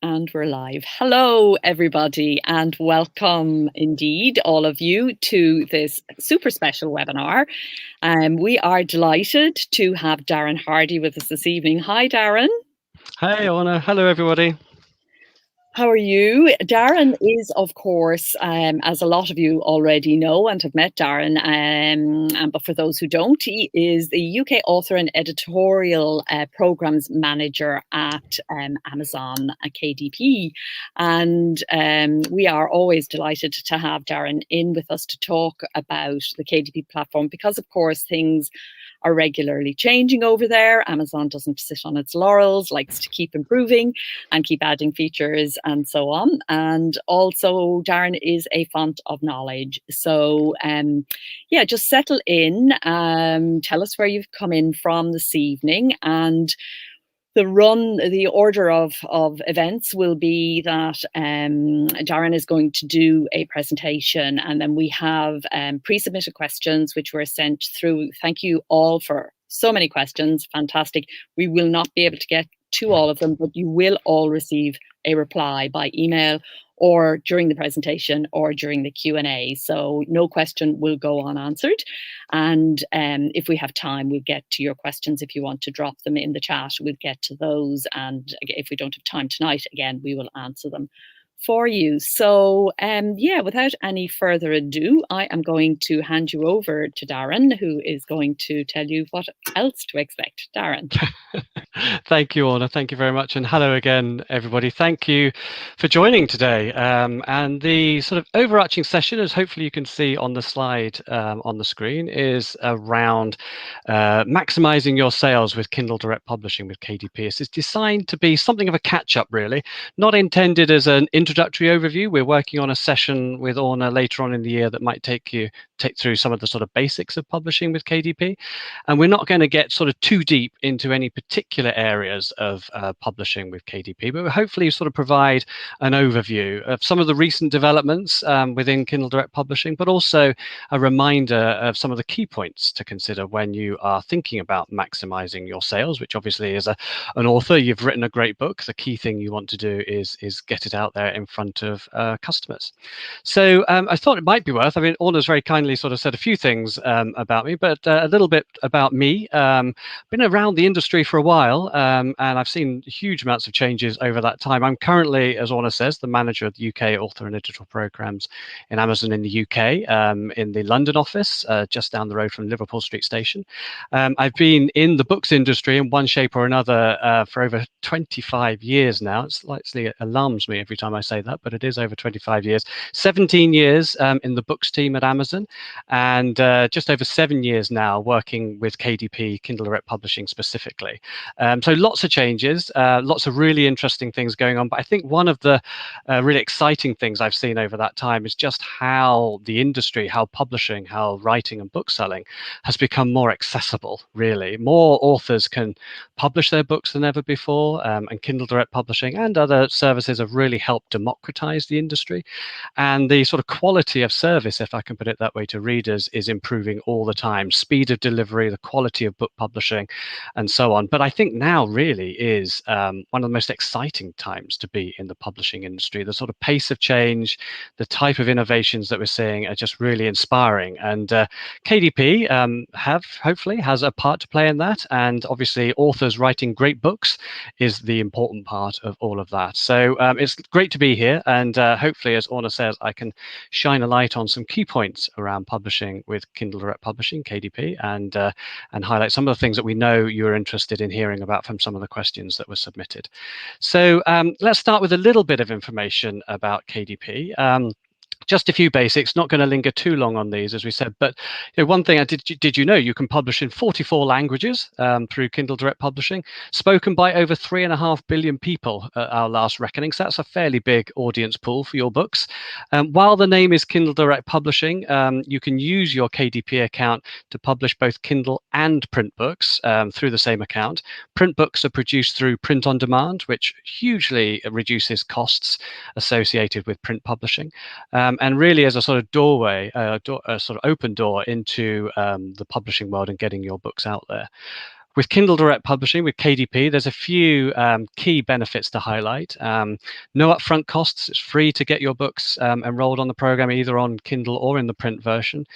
And we're live. Hello, everybody, and welcome indeed, all of you, to this super special webinar. We are delighted to have Darren Hardy with us this evening. Hi, Darren. Hi, Anna. Hello, everybody. How are you? Darren is, of course, as a lot of you already know and have met Darren, but for those who don't, he is the UK author and editorial programs manager at Amazon KDP. And we are always delighted to have Darren in with us to talk about the KDP platform because, of course, things are regularly changing over there. Amazon doesn't sit on its laurels, likes to keep improving and keep adding features and so on. And also, Darren is a font of knowledge. So, yeah, just settle in. Tell us where you've come in from this evening, and the order of events will be that Darren is going to do a presentation, and then we have pre-submitted questions which were sent through. Thank you all for so many questions. Fantastic. We will not be able to get to all of them, but you will all receive a reply by email or during the presentation or during the Q&A. So no question will go unanswered. And if we have time, we'll get to your questions. If you want to drop them in the chat, we'll get to those. And if we don't have time tonight, again, we will answer them for you. So yeah, without any further ado, I am going to hand you over to Darren, who is going to tell you what else to expect. Darren. Thank you, Anna. Thank you very much. And hello again, everybody. Thank you for joining today. And the sort of overarching session, as hopefully you can see on the slide on the screen, is around maximizing your sales with Kindle Direct Publishing with KDP. It's designed to be something of a catch-up, really, not intended as an introductory overview. We're working on a session with Anna later on in the year that might take through some of the sort of basics of publishing with KDP. And we're not going to get sort of too deep into any particular areas of publishing with KDP, but we'll hopefully sort of provide an overview of some of the recent developments within Kindle Direct Publishing, but also a reminder of some of the key points to consider when you are thinking about maximizing your sales, which obviously as an author, you've written a great book. The key thing you want to do is get it out there in front of customers. So I thought it might be worth, I mean, Orna's very kindly sort of said a few things about me, but a little bit about me. Been around the industry for a while, and I've seen huge amounts of changes over that time. I'm currently, as Orna says, the manager of the UK author and editorial programs in Amazon in the UK, in the London office, just down the road from Liverpool Street Station. I've been in the books industry in one shape or another for over 25 years now. It slightly alarms me every time I say that, but it is over 25 years. 17 years in the books team at Amazon, and just over 7 years now working with KDP, Kindle Direct Publishing specifically. So lots of changes, lots of really interesting things going on. But I think one of the really exciting things I've seen over that time is just how the industry, how publishing, how writing and book selling has become more accessible, really. More authors can publish their books than ever before, and Kindle Direct Publishing and other services have really helped democratize the industry. And the sort of quality of service, if I can put it that way, to readers is improving all the time. Speed of delivery, the quality of book publishing, and so on. But I think now really is one of the most exciting times to be in the publishing industry. The sort of pace of change, the type of innovations that we're seeing are just really inspiring. And KDP hopefully has a part to play in that. And obviously authors writing great books is the important part of all of that. So it's great to be here. And hopefully, as Orna says, I can shine a light on some key points around publishing with Kindle Direct Publishing, KDP, and highlight some of the things that we know you're interested in hearing about from some of the questions that were submitted. So let's start with a little bit of information about KDP. Just a few basics, not going to linger too long on these, as we said, but one thing did you know you can publish in 44 languages through Kindle Direct Publishing, spoken by over 3.5 billion people at our last reckoning, so that's a fairly big audience pool for your books. While the name is Kindle Direct Publishing, you can use your KDP account to publish both Kindle and print books through the same account. Print books are produced through print on demand, which hugely reduces costs associated with print publishing. And really as a sort of doorway, a sort of open door into the publishing world and getting your books out there. With Kindle Direct Publishing, with KDP, there's a few key benefits to highlight. No upfront costs. It's free to get your books enrolled on the program, either on Kindle or in the print version.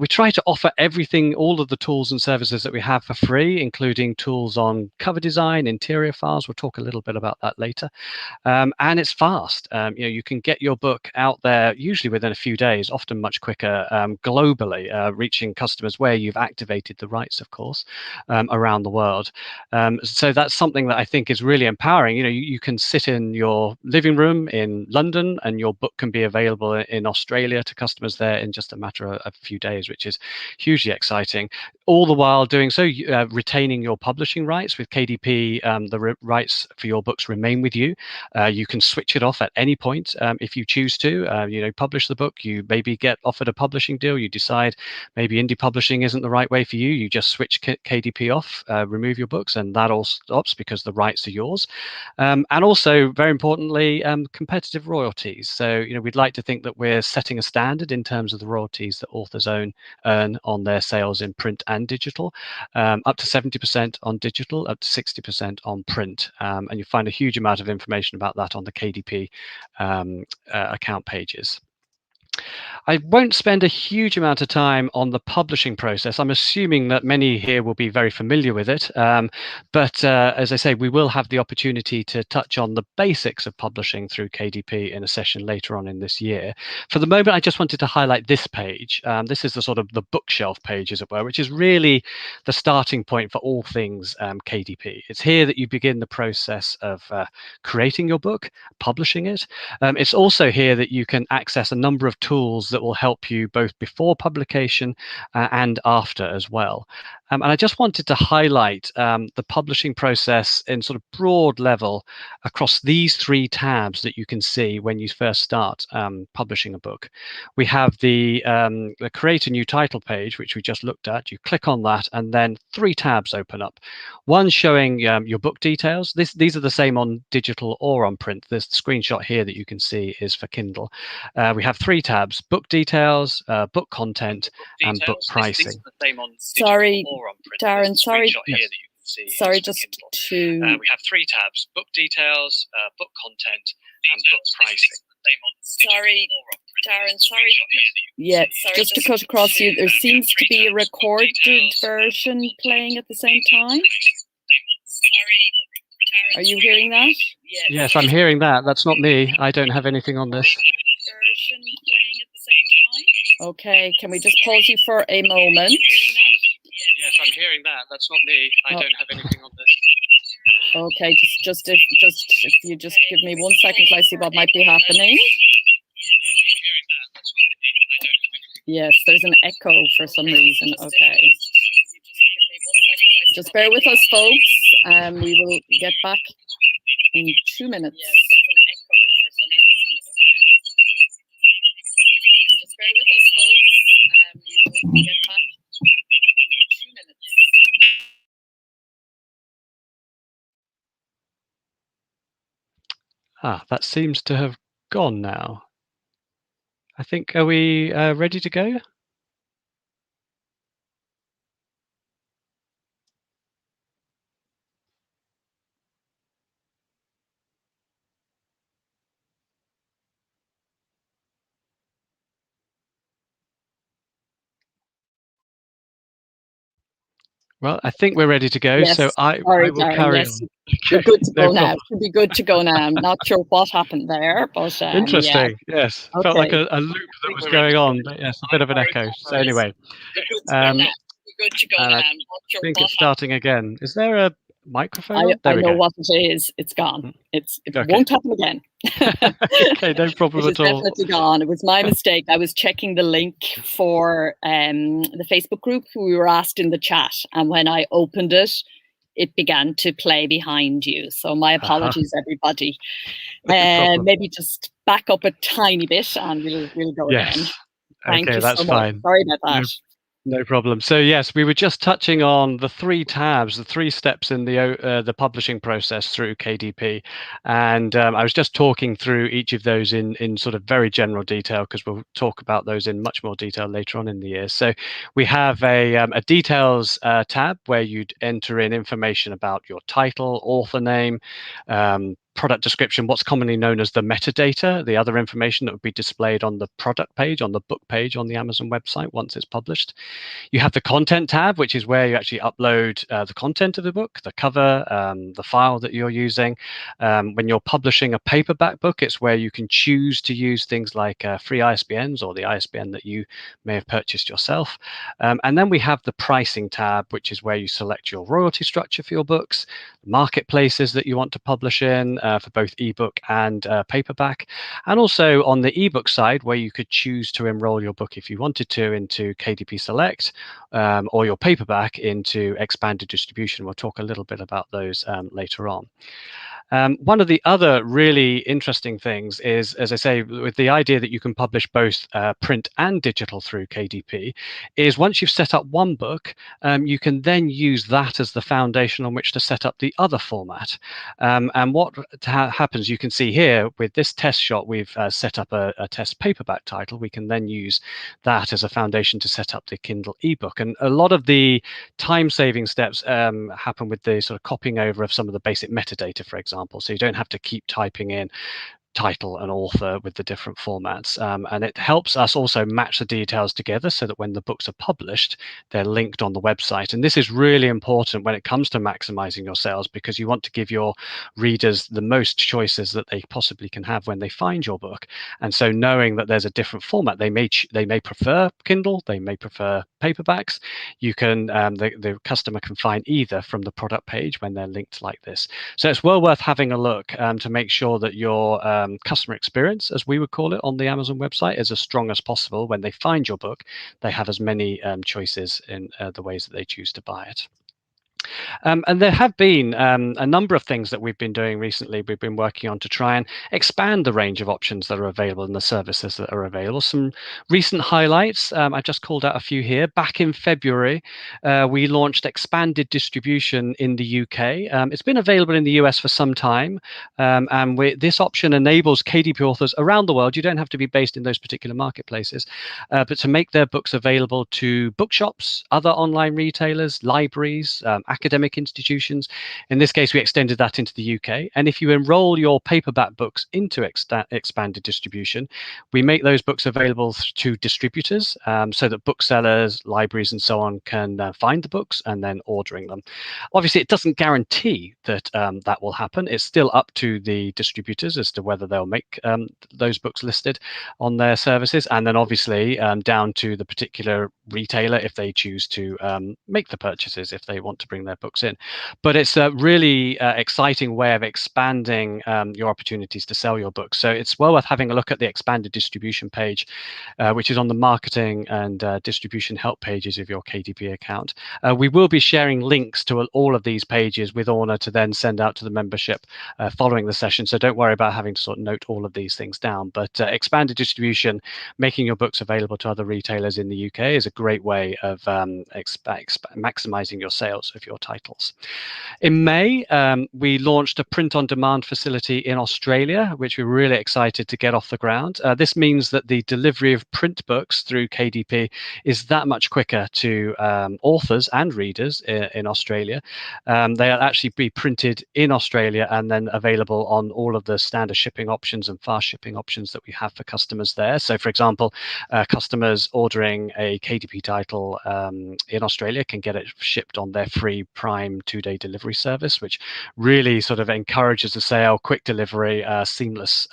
We try to offer everything, all of the tools and services that we have for free, including tools on cover design, interior files. We'll talk a little bit about that later. And it's fast. You can get your book out there usually within a few days, often much quicker globally, reaching customers where you've activated the rights, of course, around the world. So that's something that I think is really empowering. You can sit in your living room in London and your book can be available in Australia to customers there in just a matter of a few days, which is hugely exciting. All the while doing so, retaining your publishing rights with KDP. The rights for your books remain with you. You can switch it off at any point if you choose to. Publish the book. You maybe get offered a publishing deal. You decide maybe indie publishing isn't the right way for you. You just switch KDP off, remove your books, and that all stops because the rights are yours. And also, very importantly, competitive royalties. So we'd like to think that we're setting a standard in terms of the royalties that authors earn on their sales in print and digital, up to 70% on digital, up to 60% on print. And you find a huge amount of information about that on the KDP account pages. I won't spend a huge amount of time on the publishing process. I'm assuming that many here will be very familiar with it. But as I say, we will have the opportunity to touch on the basics of publishing through KDP in a session later on in this year. For the moment, I just wanted to highlight this page. This is the sort of the bookshelf page, as it were, which is really the starting point for all things KDP. It's here that you begin the process of creating your book, publishing it. It's also here that you can access a number of tools that will help you both before publication and after as well. And I just wanted to highlight the publishing process in sort of broad level across these three tabs that you can see when you first start publishing a book. We have the Create a New Title page, which we just looked at. You click on that, and then three tabs open up. One showing your book details. These are the same on digital or on print. This screenshot here that you can see is for Kindle. We have three tabs: book details, book content, and book pricing. Sorry, Darren, sorry. Sorry, just to... we have three tabs: book details, book content, and book pricing. Sorry, Darren, sorry. Yeah, just to cut across you, there seems to be a recorded version playing at the same time. Are you hearing that? Yes, I'm hearing that. That's not me. I don't have anything on this. Okay, can we just pause you for a moment? Yes, I'm hearing that. That's not me. I don't have anything on this. Okay, if you just give me 1 second till I see what might be happening. Yes, there's an echo for some reason. Okay. Just bear with us, folks. We will get back in 2 minutes. Just bear with us, folks. We will get back in 2 minutes. That seems to have gone now. I think, are we ready to go? Well, I think we're ready to go, yes, so I will Darren, carry yes. on. You're good to go now. Should be good to go now. I'm not sure what happened there, but interesting. yeah. Yes, Okay. felt like a loop that was going on, but yes, a bit of an echo. So anyway, good to go now. I think it's starting again. Is there a microphone? I know what it is. It's gone. It won't happen again. Okay, no problem at all. It's definitely gone. It was my mistake. I was checking the link for the Facebook group we were asked in the chat, and when I opened it, it began to play behind you. So my apologies, everybody. Maybe just back up a tiny bit, and we'll go again. Thank you that's so fine. much. Sorry about that. No problem. So yes, we were just touching on the three tabs, the three steps in the publishing process through KDP, and I was just talking through each of those in sort of very general detail because we'll talk about those in much more detail later on in the year. So we have a details tab where you'd enter in information about your title, author name, product description, what's commonly known as the metadata, the other information that would be displayed on the product page, on the book page on the Amazon website once it's published. You have the content tab, which is where you actually upload the content of the book, the cover, the file that you're using. When you're publishing a paperback book, it's where you can choose to use things like free ISBNs or the ISBN that you may have purchased yourself. And then we have the pricing tab, which is where you select your royalty structure for your books, marketplaces that you want to publish in for both ebook and paperback, and also on the ebook side where you could choose to enroll your book if you wanted to into KDP Select, or your paperback into expanded distribution. We'll talk a little bit about those later on. One of the other really interesting things is, as I say, with the idea that you can publish both print and digital through KDP, is once you've set up one book, you can then use that as the foundation on which to set up the other format. And what happens, you can see here with this test shot, we've set up a test paperback title. We can then use that as a foundation to set up the Kindle ebook. And a lot of the time-saving steps happen with the sort of copying over of some of the basic metadata, for example. So you don't have to keep typing in title and author with the different formats. And it helps us also match the details together so that when the books are published, they're linked on the website. And this is really important when it comes to maximizing your sales, because you want to give your readers the most choices that they possibly can have when they find your book. And so knowing that there's a different format, they may prefer Kindle, they may prefer paperbacks. You can the customer can find either from the product page when they're linked like this. So it's well worth having a look to make sure that your customer experience, as we would call it on the Amazon website, is as strong as possible. When they find your book, they have as many choices in the ways that they choose to buy it. And there have been a number of things that we've been doing recently. We've been working on to try and expand the range of options that are available and the services that are available. Some recent highlights, I've just called out a few here. Back in February, we launched expanded distribution in the UK. It's been available in the US for some time. And this option enables KDP authors around the world, you don't have to be based in those particular marketplaces, but to make their books available to bookshops, other online retailers, libraries, academic institutions. In this case, we extended that into the UK. And if you enroll your paperback books into expanded distribution, we make those books available to distributors so that booksellers, libraries, and so on can find the books and then ordering them. Obviously, it doesn't guarantee that that will happen. It's still up to the distributors as to whether they'll make those books listed on their services. And then obviously down to the particular retailer if they choose to make the purchases, if they want to bring their books in. But it's a really exciting way of expanding your opportunities to sell your books. So it's well worth having a look at the expanded distribution page, which is on the marketing and distribution help pages of your KDP account. We will be sharing links to all of these pages with Orna to then send out to the membership following the session. So don't worry about having to sort of note all of these things down. But expanded distribution, making your books available to other retailers in the UK, is a great way of maximizing your sales of your titles. In May, we launched a print-on-demand facility in Australia, which we're really excited to get off the ground. This means that the delivery of print books through KDP is that much quicker to authors and readers in Australia. They'll actually be printed in Australia and then available on all of the standard shipping options and fast shipping options that we have for customers there. So, for example, customers ordering a KDP title in Australia can get it shipped on their free Prime 2-day delivery service, which really sort of encourages the sale, quick delivery, seamless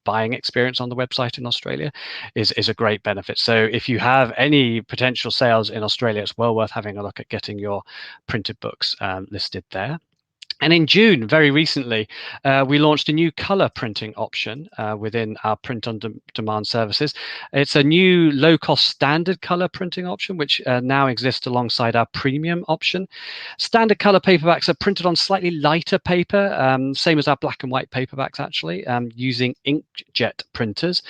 buying experience on the website in Australia is a great benefit. So if you have any potential sales in Australia, it's well worth having a look at getting your printed books listed there. And in June, very recently, we launched a new color printing option within our print on demand services. It's a new low-cost standard color printing option, which now exists alongside our premium option. Standard color paperbacks are printed on slightly lighter paper, same as our black and white paperbacks, actually, using inkjet printers,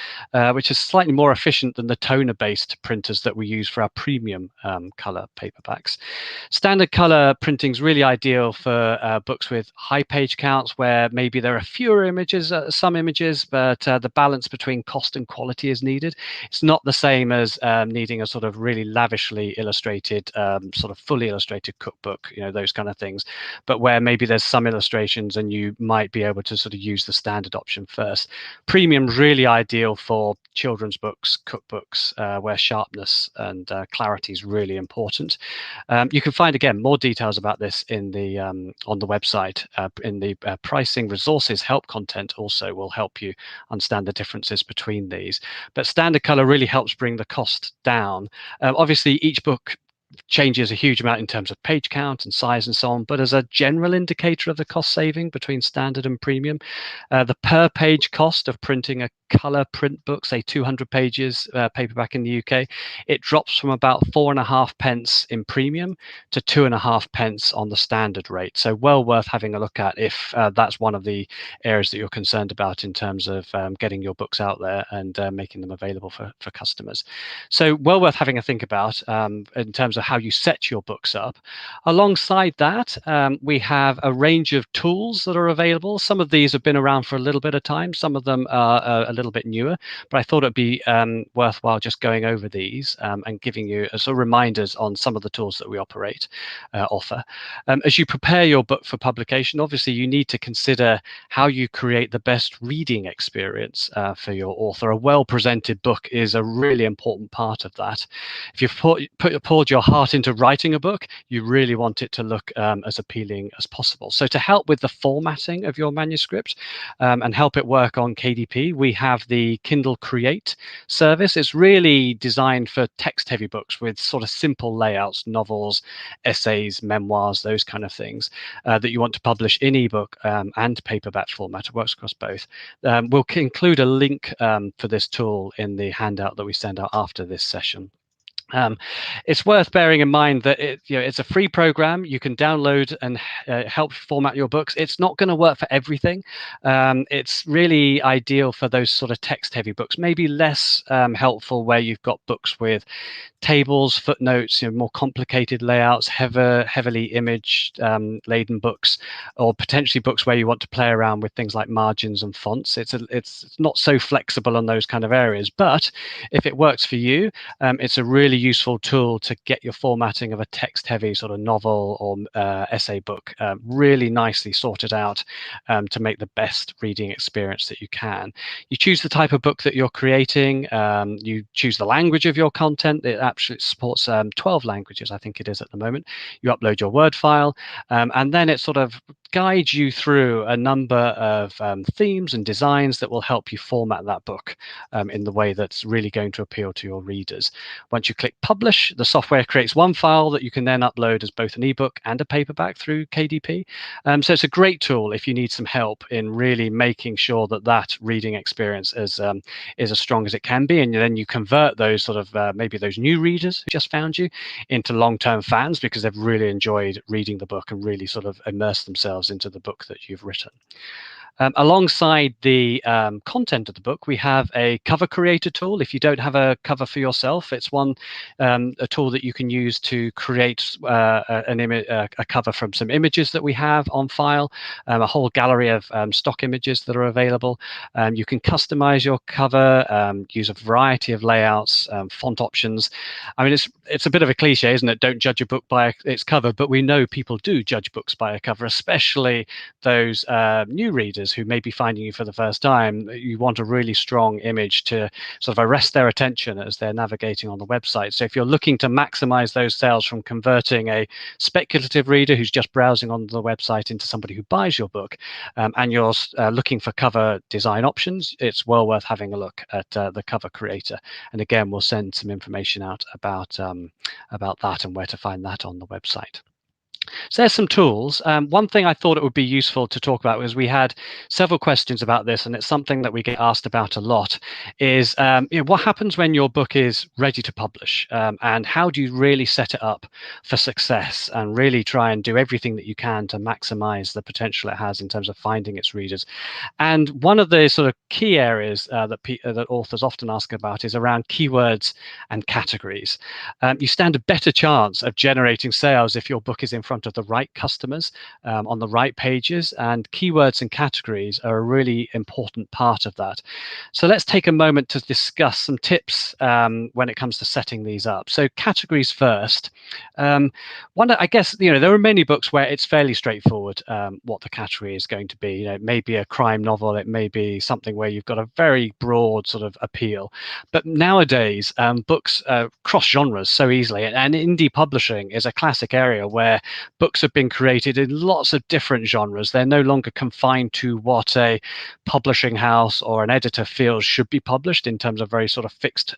which is slightly more efficient than the toner-based printers that we use for our premium color paperbacks. Standard color printing is really ideal for books with high page counts, where maybe there are fewer images, some images, but the balance between cost and quality is needed. It's not the same as needing a sort of really lavishly illustrated, sort of fully illustrated cookbook, those kind of things, but where maybe there's some illustrations and you might be able to sort of use the standard option first. Premium is really ideal for children's books, cookbooks, where sharpness and clarity is really important. You can find, again, more details about this in the on the website. In the pricing resources help content also will help you understand the differences between these. But standard color really helps bring the cost down. Obviously, each book changes a huge amount in terms of page count and size and so on, but as a general indicator of the cost saving between standard and premium, the per page cost of printing a color print book, say 200 pages paperback in the UK, it drops from about 4.5 in premium to 2.5 on the standard rate. So well worth having a look at if that's one of the areas that you're concerned about in terms of getting your books out there and making them available for customers. So well worth having a think about in terms of how you set your books up. Alongside that, we have a range of tools that are available. Some of these have been around for a little bit of time. Some of them are a little bit newer, but I thought it'd be worthwhile just going over these and giving you sort of reminders on some of the tools that we offer. As you prepare your book for publication, obviously you need to consider how you create the best reading experience for your author. A well-presented book is a really important part of that. If you've poured your heart into writing a book, you really want it to look as appealing as possible. So to help with the formatting of your manuscript and help it work on KDP, we have the Kindle Create service. It's really designed for text-heavy books with sort of simple layouts, novels, essays, memoirs, those kind of things that you want to publish in ebook and paperback format. It works across both. We'll include a link for this tool in the handout that we send out after this session. It's worth bearing in mind that it's a free program. You can download and help format your books. It's not going to work for everything. It's really ideal for those sort of text-heavy books, maybe less helpful where you've got books with tables, footnotes, more complicated layouts, heavily image laden books, or potentially books where you want to play around with things like margins and fonts. It's not so flexible on those kind of areas, but if it works for you, it's a really useful tool to get your formatting of a text-heavy sort of novel or essay book really nicely sorted out to make the best reading experience that you can. You choose the type of book that you're creating. You choose the language of your content. It actually supports 12 languages, I think it is at the moment. You upload your Word file, and then it sort of guides you through a number of themes and designs that will help you format that book in the way that's really going to appeal to your readers. Once you click publish, the software creates one file that you can then upload as both an ebook and a paperback through KDP. So it's a great tool if you need some help in really making sure that that reading experience is as strong as it can be, and then you convert those sort of maybe those new readers who just found you into long-term fans because they've really enjoyed reading the book and really sort of immersed themselves into the book that you've written. Alongside the content of the book, we have a cover creator tool. If you don't have a cover for yourself, it's a tool that you can use to create a cover from some images that we have on file, a whole gallery of stock images that are available. You can customize your cover, use a variety of layouts, font options. I mean, it's a bit of a cliche, isn't it? Don't judge a book by its cover, but we know people do judge books by a cover, especially those new readers who may be finding you for the first time. You want a really strong image to sort of arrest their attention as they're navigating on the website. So if you're looking to maximize those sales from converting a speculative reader who's just browsing on the website into somebody who buys your book, and you're looking for cover design options, it's well worth having a look at the cover creator. And again, we'll send some information out about that and where to find that on the website. So there's some tools. One thing I thought it would be useful to talk about was we had several questions about this, and it's something that we get asked about a lot, is what happens when your book is ready to publish, and how do you really set it up for success and really try and do everything that you can to maximize the potential it has in terms of finding its readers. And one of the sort of key areas that authors often ask about is around keywords and categories. You stand a better chance of generating sales if your book is in front of the right customers on the right pages, and keywords and categories are a really important part of that. So let's take a moment to discuss some tips when it comes to setting these up. So categories first. I guess there are many books where it's fairly straightforward what the category is going to be. It may be a crime novel, it may be something where you've got a very broad sort of appeal. But nowadays, books cross genres so easily, and indie publishing is a classic area where books have been created in lots of different genres. They're no longer confined to what a publishing house or an editor feels should be published in terms of very sort of fixed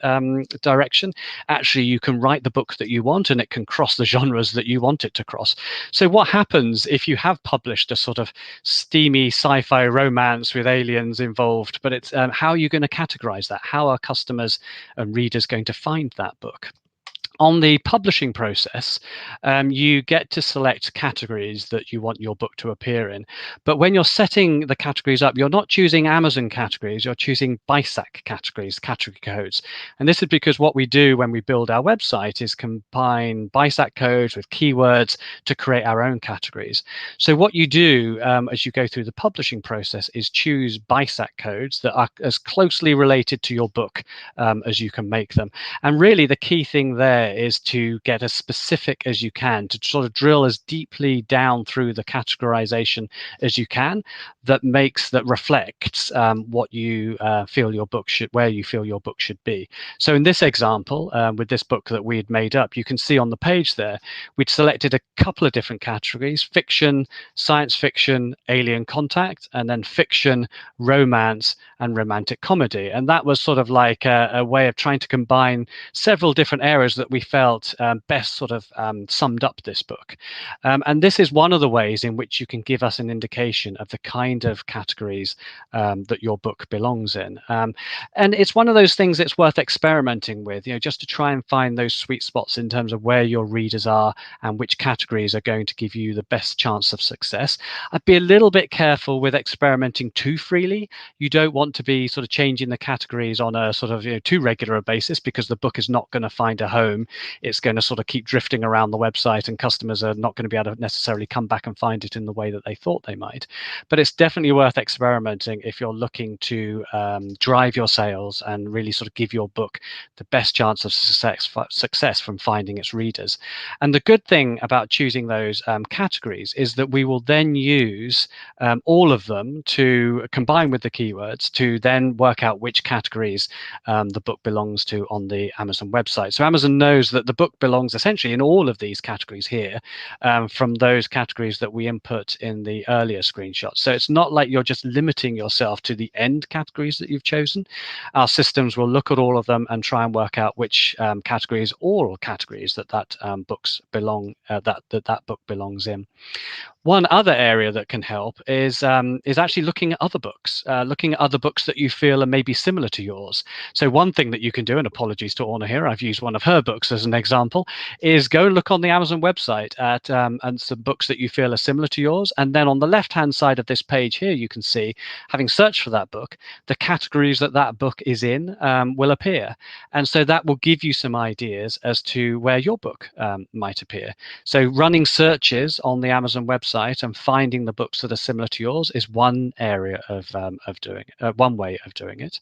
direction. Actually, you can write the book that you want, and it can cross the genres that you want it to cross. So what happens if you have published a sort of steamy sci-fi romance with aliens involved, but it's how are you going to categorize that? How are customers and readers going to find that book? On the publishing process, you get to select categories that you want your book to appear in. But when you're setting the categories up, you're not choosing Amazon categories, you're choosing BISAC categories, category codes. And this is because what we do when we build our website is combine BISAC codes with keywords to create our own categories. So what you do as you go through the publishing process is choose BISAC codes that are as closely related to your book as you can make them. And really the key thing there is to get as specific as you can, to sort of drill as deeply down through the categorization as you can that reflects what you feel your book should, where you feel your book should be. So in this example, with this book that we had made up, you can see on the page there, we'd selected a couple of different categories: fiction, science fiction, alien contact, and then fiction, romance, and romantic comedy. And that was sort of like a way of trying to combine several different areas that we felt best sort of summed up this book. And this is one of the ways in which you can give us an indication of the kind of categories that your book belongs in. And it's one of those things that's worth experimenting with, just to try and find those sweet spots in terms of where your readers are and which categories are going to give you the best chance of success. I'd be a little bit careful with experimenting too freely. You don't want to be sort of changing the categories on a sort of too regular a basis, because the book is not going to find a home. It's going to sort of keep drifting around the website, and customers are not going to be able to necessarily come back and find it in the way that they thought they might. But it's definitely worth experimenting if you're looking to drive your sales and really sort of give your book the best chance of success from finding its readers. And the good thing about choosing those categories is that we will then use all of them to combine with the keywords to then work out which categories the book belongs to on the Amazon website. So Amazon knows that the book belongs essentially in all of these categories here, from those categories that we input in the earlier screenshots. So it's not like you're just limiting yourself to the end categories that you've chosen. Our systems will look at all of them and try and work out which categories, all categories that that book belongs in. One other area that can help is actually looking at other books, that you feel are maybe similar to yours. So one thing that you can do, and apologies to Orna here, I've used one of her books as an example, is go look on the Amazon website at and some books that you feel are similar to yours. And then on the left-hand side of this page here, you can see, having searched for that book, the categories that book is in will appear. And so that will give you some ideas as to where your book might appear. So running searches on the Amazon website and finding the books that are similar to yours is one area of doing one way of doing it.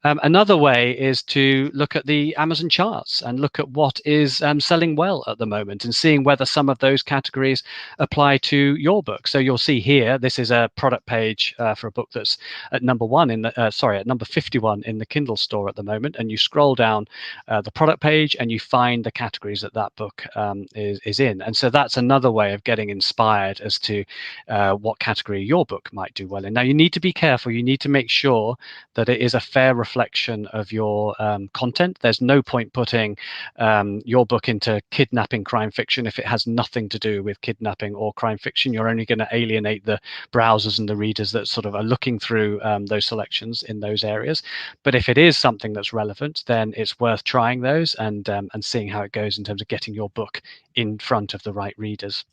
Another way is to look at the Amazon charts and look at what is selling well at the moment and seeing whether some of those categories apply to your book. So you'll see here, this is a product page for a book that's at number 51 in the Kindle store at the moment. And you scroll down the product page and you find the categories that book is in. And so that's another way of getting inspired as to what category your book might do well in. Now, you need to be careful. You need to make sure that it is a fair reflection of your content. There's no point putting your book into kidnapping crime fiction if it has nothing to do with kidnapping or crime fiction. You're only going to alienate the browsers and the readers that sort of are looking through those selections in those areas. But if it is something that's relevant, then it's worth trying those and seeing how it goes in terms of getting your book in front of the right readers.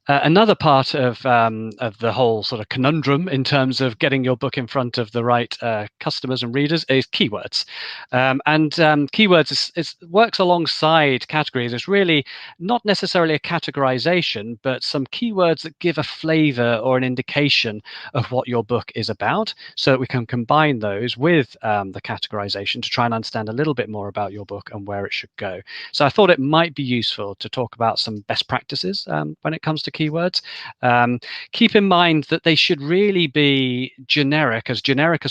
Another part of the whole sort of conundrum in terms of getting your book in front of the right customers and readers is keywords. Keywords works alongside categories. It's really not necessarily a categorization, but some keywords that give a flavor or an indication of what your book is about, so that we can combine those with the categorization to try and understand a little bit more about your book and where it should go. So I thought it might be useful to talk about some best practices when it comes to keywords. Keep in mind that they should really be generic as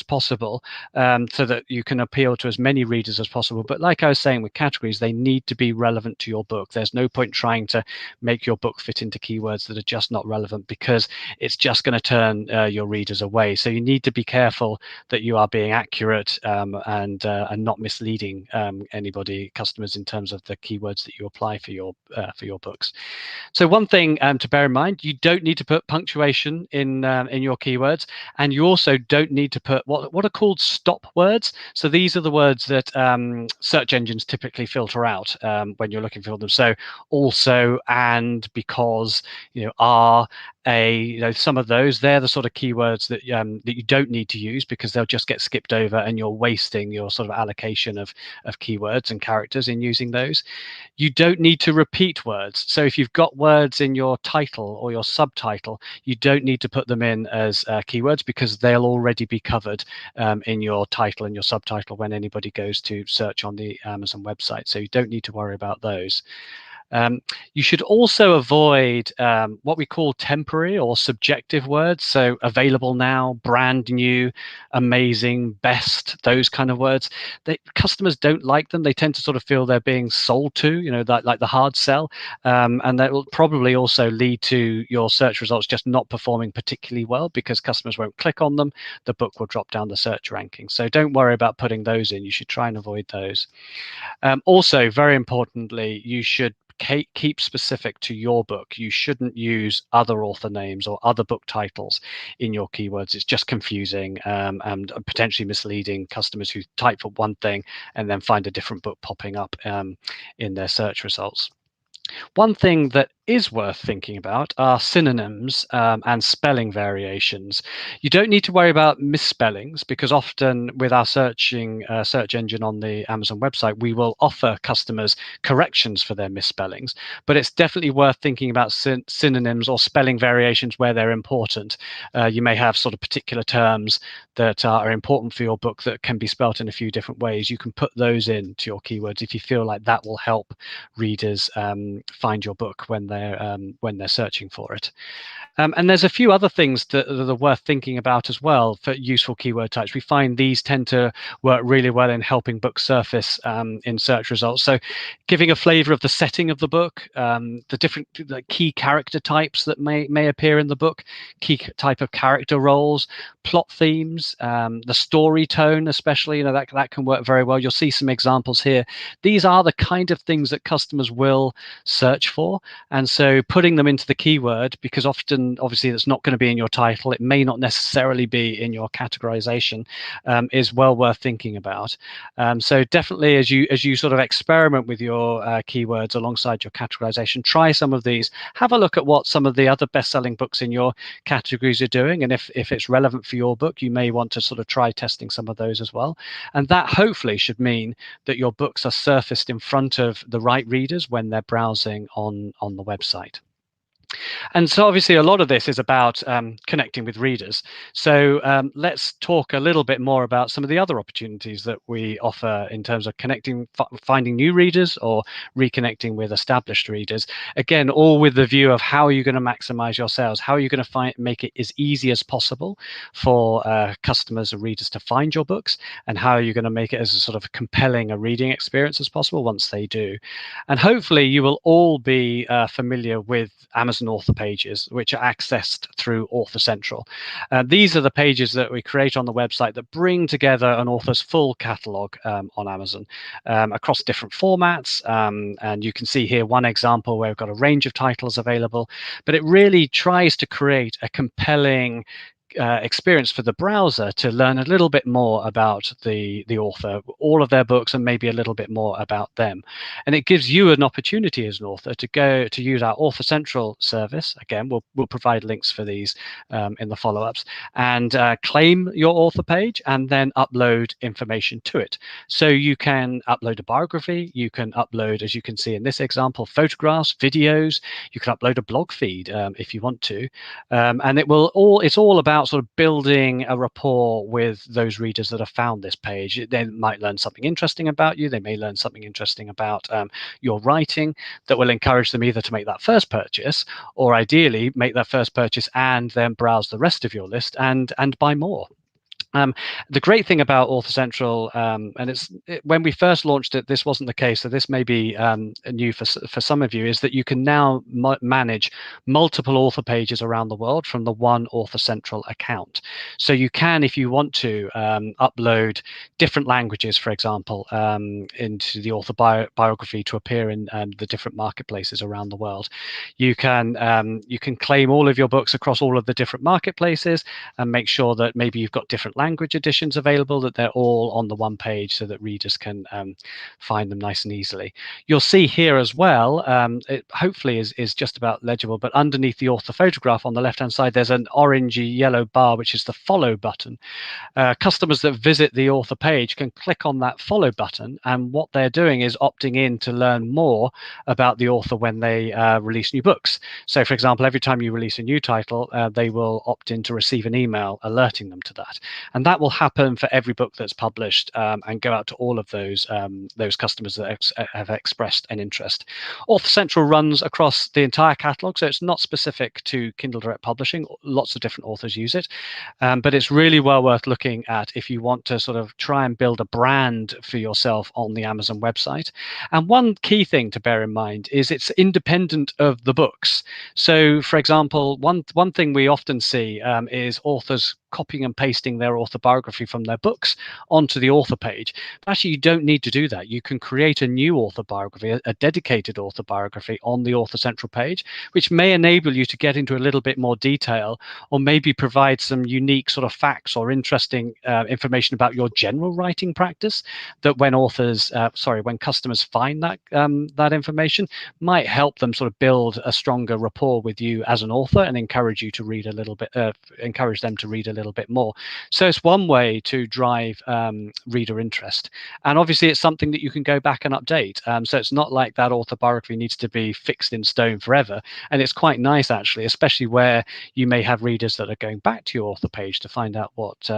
possible, so that you can appeal to as many readers as possible. But like I was saying with categories, they need to be relevant to your book. There's no point trying to make your book fit into keywords that are just not relevant, because it's just going to turn your readers away. So you need to be careful that you are being accurate and not misleading customers in terms of the keywords that you apply for your books. So one thing to bear in mind, you don't need to put punctuation in your keywords, and you also don't need to put what are called stop words. So these are the words that search engines typically filter out when you're looking for them. So also, and, because, are, some of those, they're the sort of keywords that that you don't need to use, because they'll just get skipped over and you're wasting your sort of allocation of keywords and characters in using those. You don't need to repeat words. So if you've got words in your title or your subtitle, you don't need to put them in as keywords, because they'll already be covered in your title and your subtitle when anybody goes to search on the Amazon website. So you don't need to worry about those. You should also avoid what we call temporary or subjective words. So available now, brand new, amazing, best, those kind of words. Customers don't like them. They tend to sort of feel they're being sold to, like the hard sell. And that will probably also lead to your search results just not performing particularly well, because customers won't click on them. The book will drop down the search ranking. So don't worry about putting those in. You should try and avoid those. Also, very importantly, you should keep specific to your book. You shouldn't use other author names or other book titles in your keywords. It's just confusing and potentially misleading customers who type for one thing and then find a different book popping up in their search results. One thing that is worth thinking about are synonyms and spelling variations. You don't need to worry about misspellings, because often with our search engine on the Amazon website, we will offer customers corrections for their misspellings. But it's definitely worth thinking about synonyms or spelling variations where they're important. You may have sort of particular terms that are important for your book that can be spelt in a few different ways. You can put those into your keywords if you feel like that will help readers find your book when they're searching for it. And there's a few other things that are worth thinking about as well for useful keyword types. We find these tend to work really well in helping books surface in search results. So giving a flavor of the setting of the book, the different key character types that may appear in the book, key type of character roles, plot themes, the story tone especially, that can work very well. You'll see some examples here. These are the kind of things that customers will search for. And so putting them into the keyword, because obviously it's not going to be in your title, it may not necessarily be in your categorization, is well worth thinking about. So definitely as you sort of experiment with your keywords alongside your categorization, try some of these, have a look at what some of the other best-selling books in your categories are doing, and if it's relevant for your book, you may want to sort of try testing some of those as well. And that hopefully should mean that your books are surfaced in front of the right readers when they're browsing on the website. And so obviously a lot of this is about connecting with readers. So let's talk a little bit more about some of the other opportunities that we offer in terms of connecting, finding new readers or reconnecting with established readers. Again, all with the view of how are you going to maximize your sales? How are you going to make it as easy as possible for customers and readers to find your books? And how are you going to make it as a sort of compelling a reading experience as possible once they do? And hopefully you will all be familiar with Amazon as an author pages, which are accessed through Author Central. These are the pages that we create on the website that bring together an author's full catalogue on Amazon across different formats. And you can see here one example where we've got a range of titles available, but it really tries to create a compelling experience for the browser to learn a little bit more about the author, all of their books, and maybe a little bit more about them. And it gives you an opportunity as an author to go to use our Author Central service. Again, we'll provide links for these in the follow-ups, and claim your author page and then upload information to it. So you can upload a biography, you can upload, as you can see in this example, photographs, videos, you can upload a blog feed if you want to, and it's all about sort of building a rapport with those readers that have found this page. They might learn something interesting about you. They may learn something interesting about your writing that will encourage them either to make that first purchase, or ideally make that first purchase and then browse the rest of your list and buy more. The great thing about Author Central, when we first launched it, this wasn't the case, so this may be new for some of you, is that you can now manage multiple author pages around the world from the one Author Central account. So you can, if you want to, upload different languages, for example, into the author biography to appear in the different marketplaces around the world. You can claim all of your books across all of the different marketplaces and make sure that maybe you've got different language editions available, that they're all on the one page so that readers can find them nice and easily. You'll see here as well, it hopefully is just about legible, but underneath the author photograph on the left hand side, there's an orangey yellow bar, which is the follow button. Customers that visit the author page can click on that follow button, and what they're doing is opting in to learn more about the author when they release new books. So for example, every time you release a new title, they will opt in to receive an email alerting them to that. And that will happen for every book that's published, and go out to all of those customers that have expressed an interest. Author Central runs across the entire catalogue, so it's not specific to Kindle Direct Publishing. Lots of different authors use it, but it's really well worth looking at if you want to sort of try and build a brand for yourself on the Amazon website. And one key thing to bear in mind is it's independent of the books. So, for example, one thing we often see is authors copying and pasting their author biography from their books onto the author page. But actually, you don't need to do that. You can create a new author biography, a dedicated author biography on the Author Central page, which may enable you to get into a little bit more detail, or maybe provide some unique sort of facts or interesting information about your general writing practice, that when customers find that information, might help them sort of build a stronger rapport with you as an author and encourage you to read a little bit, encourage them to read a little bit more. So it's one way to drive reader interest, and obviously it's something that you can go back and update. So it's not like that author biography needs to be fixed in stone forever, and it's quite nice actually, especially where you may have readers that are going back to your author page to find out what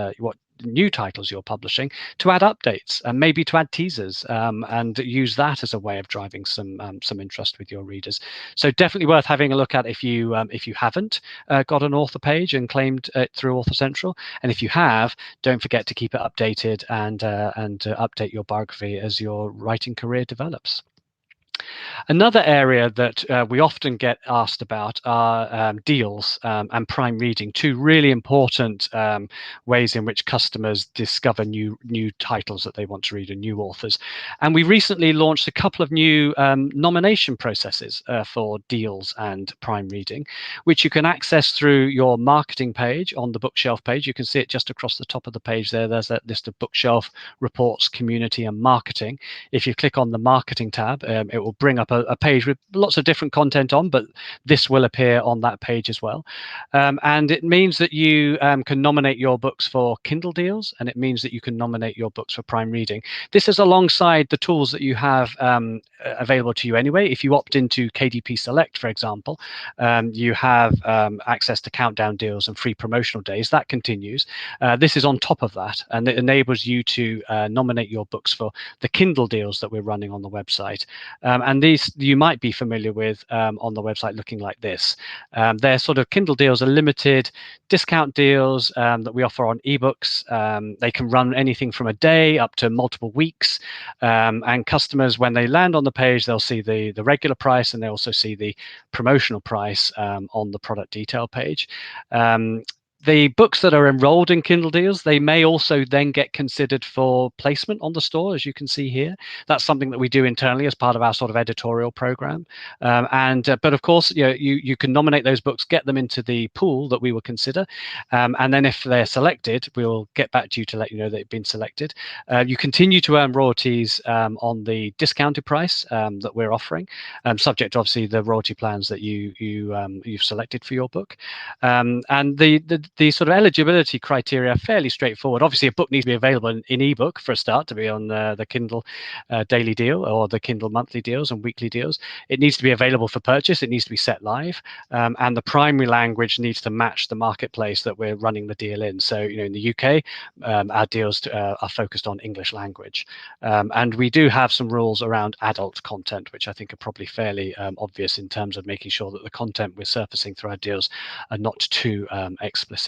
new titles you're publishing, to add updates and maybe to add teasers, and use that as a way of driving some interest with your readers. So definitely worth having a look at if you haven't got an author page and claimed it through Author Central, and if you have, don't forget to keep it updated and update your biography as your writing career develops. Another area that we often get asked about are deals and prime reading, two really important ways in which customers discover new titles that they want to read and new authors. And we recently launched a couple of new nomination processes for deals and prime reading, which you can access through your marketing page on the bookshelf page. You can see it just across the top of the page there. There's a list of bookshelf, reports, community, and marketing. If you click on the marketing tab, it will bring up a page with lots of different content on, but this will appear on that page as well. And it means that you can nominate your books for Kindle Deals, and it means that you can nominate your books for prime reading. This is alongside the tools that you have available to you anyway. If you opt into KDP Select, for example, you have access to countdown deals and free promotional days. That continues. This is on top of that, and it enables you to nominate your books for the Kindle Deals that we're running on the website. and these you might be familiar with on the website looking like this. They're sort of Kindle Deals are limited discount deals that we offer on ebooks. They can run anything from a day up to multiple weeks, and customers, when they land on the page, they'll see the regular price, and they also see the promotional price on the product detail page. The books that are enrolled in Kindle Deals, they may also then get considered for placement on the store, as you can see here. That's something that we do internally as part of our sort of editorial program. But of course, you can nominate those books, get them into the pool that we will consider, and then if they're selected, we'll get back to you to let you know they've been selected. You continue to earn royalties on the discounted price that we're offering, subject to obviously the royalty plans that you've selected for your book. And the sort of eligibility criteria are fairly straightforward. Obviously, a book needs to be available in ebook for a start to be on the Kindle daily deal or the Kindle monthly deals and weekly deals. It needs to be available for purchase. It needs to be set live, and the primary language needs to match the marketplace that we're running the deal in. So, in the UK, our deals are focused on English language, and we do have some rules around adult content, which I think are probably fairly obvious in terms of making sure that the content we're surfacing through our deals are not too explicit.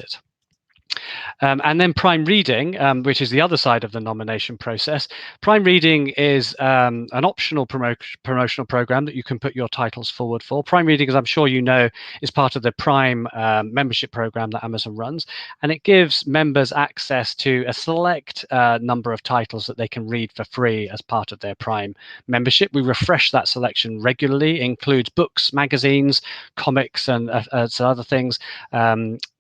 And then Prime Reading, which is the other side of the nomination process. Prime Reading is an optional promotional program that you can put your titles forward for. Prime Reading, as I'm sure you know, is part of the Prime membership program that Amazon runs, and it gives members access to a select number of titles that they can read for free as part of their Prime membership. We refresh that selection regularly. It includes books, magazines, comics, and some other things.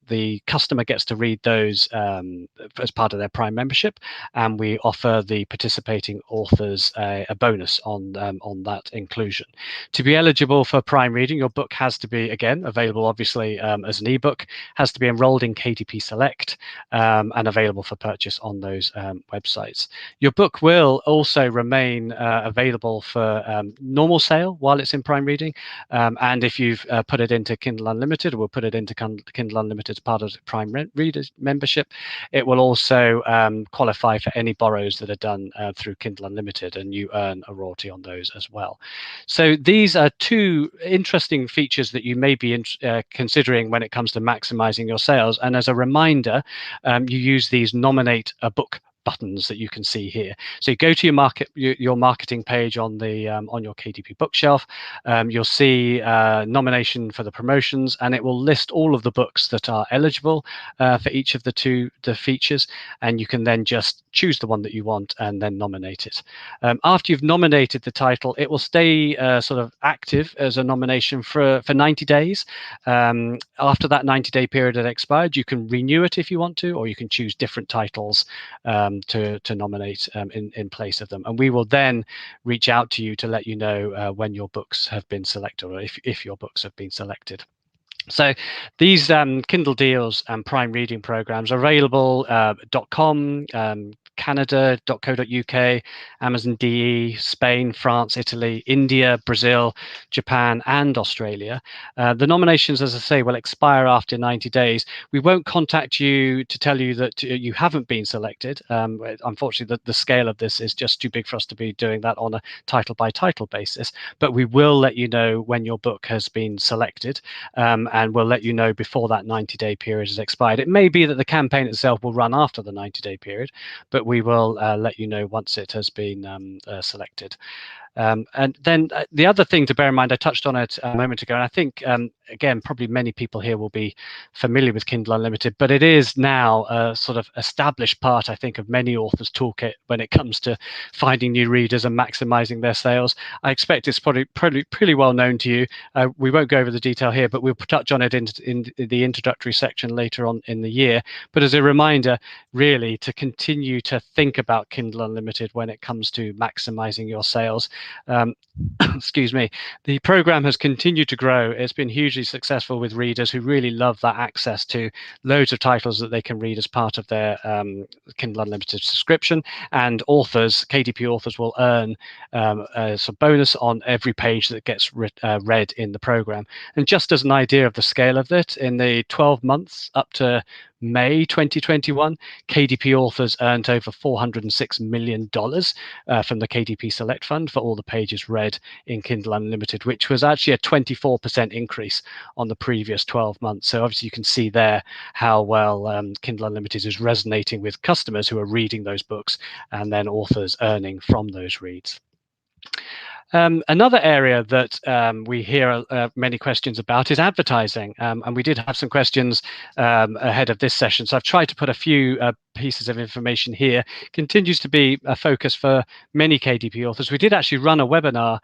The customer gets to read those as part of their Prime membership, and we offer the participating authors a bonus on that inclusion. To be eligible for Prime Reading, your book has to be, again, available obviously as an ebook, has to be enrolled in Kdp Select, and available for purchase on those websites. Your book will also remain available for normal sale while it's in Prime Reading, and if you've put it into Kindle Unlimited, we'll put it into Kindle Unlimited as part of the Prime Readers membership. It will also qualify for any borrows that are done through Kindle Unlimited, and you earn a royalty on those as well. So these are two interesting features that you may be considering when it comes to maximizing your sales. And as a reminder, you use these Nominate a Book buttons that you can see here. So you go to your marketing page on your Kdp bookshelf. You'll see nomination for the promotions, and it will list all of the books that are eligible for each of the features, and you can then just choose the one that you want and then nominate it. After you've nominated the title, it will stay sort of active as a nomination for 90 days. After that 90-day period had expired, you can renew it if you want to, or you can choose different titles to nominate in place of them, and we will then reach out to you to let you know when your books have been selected, or if your books have been selected. So these Kindle Deals and Prime Reading programs are available .com, Canada.co.uk, Amazon DE, Spain, France, Italy, India, Brazil, Japan, and Australia. The nominations, as I say, will expire after 90 days. We won't contact you to tell you that you haven't been selected. Unfortunately, the scale of this is just too big for us to be doing that on a title-by-title basis, but we will let you know when your book has been selected, and we'll let you know before that 90-day period has expired. It may be that the campaign itself will run after the 90-day period, but we will let you know once it has been selected. And then the other thing to bear in mind, I touched on it a moment ago, and I think, again, probably many people here will be familiar with Kindle Unlimited, but it is now a sort of established part, I think, of many authors' toolkit when it comes to finding new readers and maximizing their sales. I expect it's probably pretty well known to you. We won't go over the detail here, but we'll touch on it in the introductory section later on in the year. But as a reminder, really, to continue to think about Kindle Unlimited when it comes to maximizing your sales. Excuse me, the program has continued to grow. It's been hugely successful with readers who really love that access to loads of titles that they can read as part of their Kindle Unlimited subscription, and authors, Kdp authors, will earn some bonus on every page that gets read in the program. And just as an idea of the scale of it, in the 12 months up to May 2021, KDP authors earned over $406 million from the KDP Select Fund for all the pages read in Kindle Unlimited, which was actually a 24% increase on the previous 12 months. So obviously you can see there how well Kindle Unlimited is resonating with customers who are reading those books and then authors earning from those reads. Another area that we hear many questions about is advertising, and we did have some questions ahead of this session, so I've tried to put a few pieces of information here. Continues to be a focus for many KDP authors. We did actually run a webinar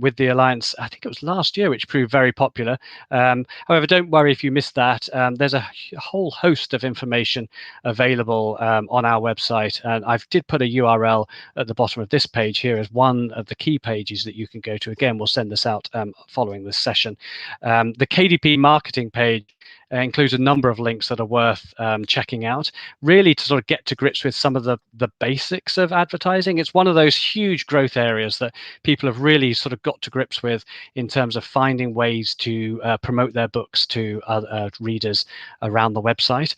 with the Alliance, I think it was last year, which proved very popular. However, don't worry if you missed that. There's a whole host of information available on our website, and I did put a URL at the bottom of this page here as one of the key pages that you can go to. Again, we'll send this out following this session. The Kdp Marketing Page includes a number of links that are worth checking out, really to sort of get to grips with some of the basics of advertising. It's one of those huge growth areas that people have really sort of got to grips with in terms of finding ways to promote their books to other readers around the website.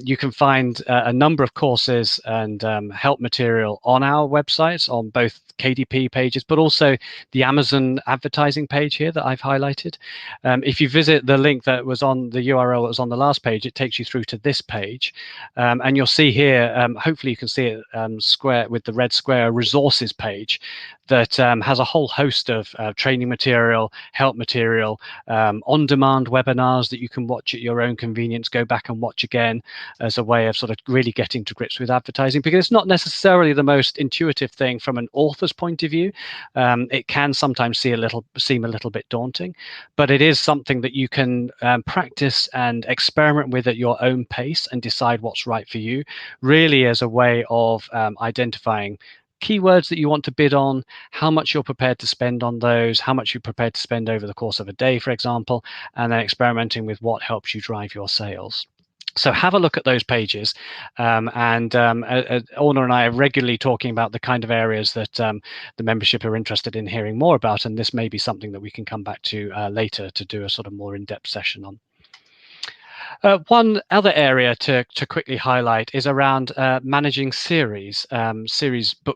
You can find a number of courses and help material on our websites on both KDP pages, but also the Amazon advertising page here that I've highlighted. If you visit the link that was on the URL that was on the last page, it takes you through to this page, and you'll see here, hopefully you can see it square with the red square, resources page that has a whole host of training material, help material, on-demand webinars that you can watch at your own convenience, go back and watch again, as a way of sort of really getting to grips with advertising, because it's not necessarily the most intuitive thing from an author's point of view. It can sometimes seem a little bit daunting, but it is something that you can practice and experiment with at your own pace and decide what's right for you, really as a way of identifying keywords that you want to bid on, how much you're prepared to spend on those, how much you're prepared to spend over the course of a day, for example, and then experimenting with what helps you drive your sales. So have a look at those pages, and Orna and I are regularly talking about the kind of areas that the membership are interested in hearing more about, and this may be something that we can come back to later to do a sort of more in-depth session on. One other area to quickly highlight is around managing book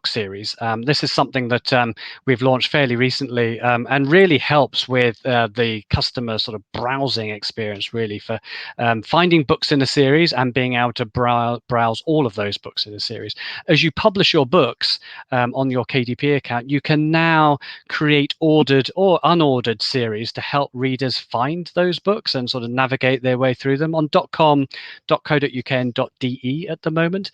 series. This is something that we've launched fairly recently, and really helps with the customer sort of browsing experience, really, for finding books in a series and being able to browse all of those books in a series. As you publish your books on your KDP account, you can now create ordered or unordered series to help readers find those books and sort of navigate their way through them on .com, .co.uk and .de at the moment.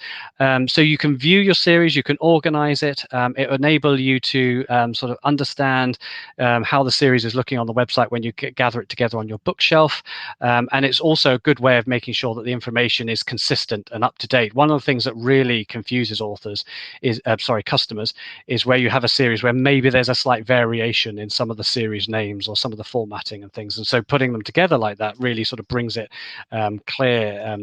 So you can view your series, you can organize it. It will enable you to sort of understand how the series is looking on the website when you gather it together on your bookshelf. And it's also a good way of making sure that the information is consistent and up to date. One of the things that really confuses customers, is where you have a series where maybe there's a slight variation in some of the series names or some of the formatting and things. And so putting them together like that really sort of brings it clear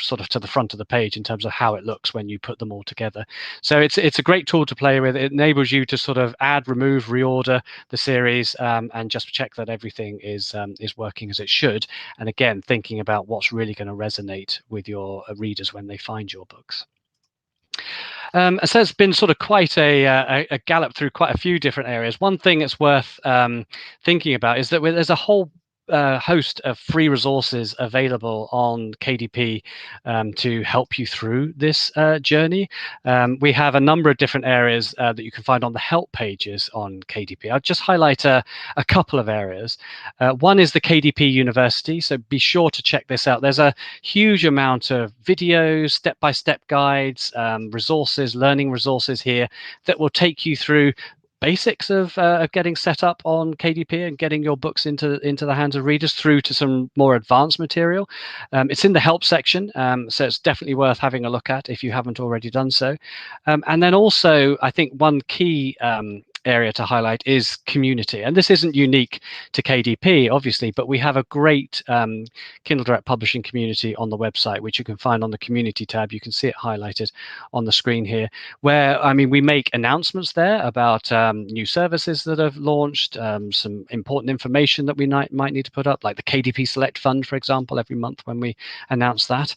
sort of to the front of the page in terms of how it looks when you put them all together. So it's a great tool to play with. It enables you to sort of add, remove, reorder the series, and just check that everything is working as it should. And again, thinking about what's really going to resonate with your readers when they find your books. So it's been sort of quite a gallop through quite a few different areas. One thing that's worth thinking about is that there's a whole host of free resources available on KDP to help you through this journey. We have a number of different areas that you can find on the help pages on KDP. I'll just highlight a couple of areas. One is the KDP University, so be sure to check this out. There's a huge amount of videos, step-by-step guides, resources, learning resources here that will take you through basics of getting set up on KDP and getting your books into the hands of readers, through to some more advanced material. It's in the help section, so it's definitely worth having a look at if you haven't already done so. And then also, I think one key area to highlight is community. And this isn't unique to KDP, obviously, but we have a great Kindle Direct Publishing community on the website, which you can find on the community tab. You can see it highlighted on the screen here, where, I mean, we make announcements there about new services that have launched, some important information that we might need to put up, like the KDP Select Fund, for example, every month when we announce that.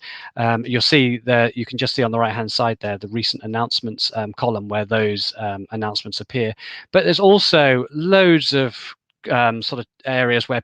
You'll see there, you can just see on the right-hand side there, the recent announcements column where those announcements appear. But there's also loads of sort of areas where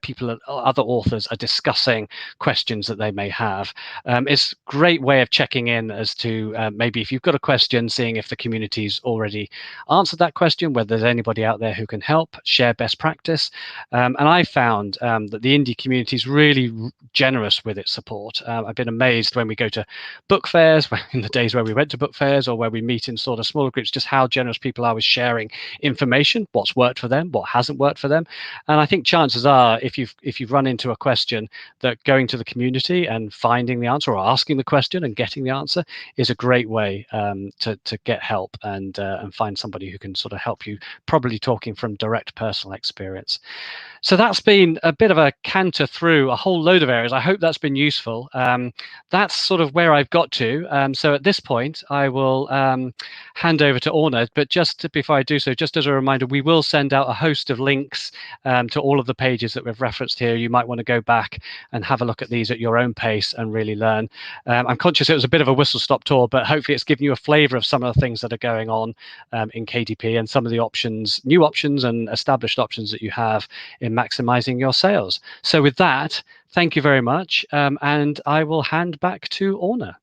other authors are discussing questions that they may have. It's a great way of checking in as to maybe if you've got a question, seeing if the community's already answered that question, whether there's anybody out there who can help share best practice. And I found that the indie community is really generous with its support. I've been amazed when we go to book fairs, in the days where we went to book fairs or where we meet in sort of smaller groups, just how generous people are with sharing information, what's worked for them, what hasn't worked for them. And I think chances are, if you've run into a question, that going to the community and finding the answer, or asking the question and getting the answer, is a great way to get help and find somebody who can sort of help you, probably talking from direct personal experience. So that's been a bit of a canter through a whole load of areas. I hope that's been useful. That's sort of where I've got to. So at this point, I will hand over to Orna. But just before I do so, just as a reminder, we will send out a host of links to all of the pages that we've referenced here. You might want to go back and have a look at these at your own pace and really learn. I'm conscious it was a bit of a whistle-stop tour, but hopefully it's given you a flavour of some of the things that are going on in KDP and some of the options, new options and established options that you have in maximising your sales. So with that, thank you very much, and I will hand back to Orna.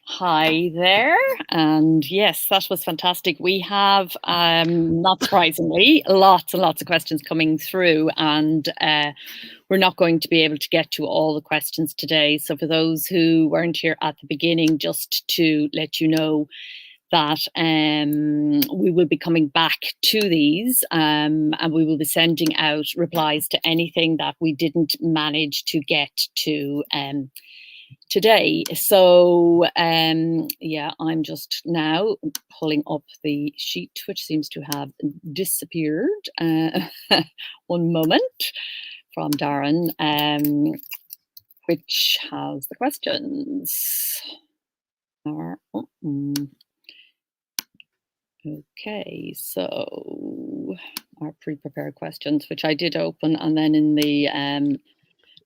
Hi there, and yes, that was fantastic. We have, not surprisingly, lots and lots of questions coming through, and we're not going to be able to get to all the questions today. So for those who weren't here at the beginning, just to let you know that we will be coming back to these, and we will be sending out replies to anything that we didn't manage to get to today. So yeah, I'm just now pulling up the sheet, which seems to have disappeared. One moment, from Darren, which has the questions. Okay, so our pre-prepared questions, which I did open, and then in the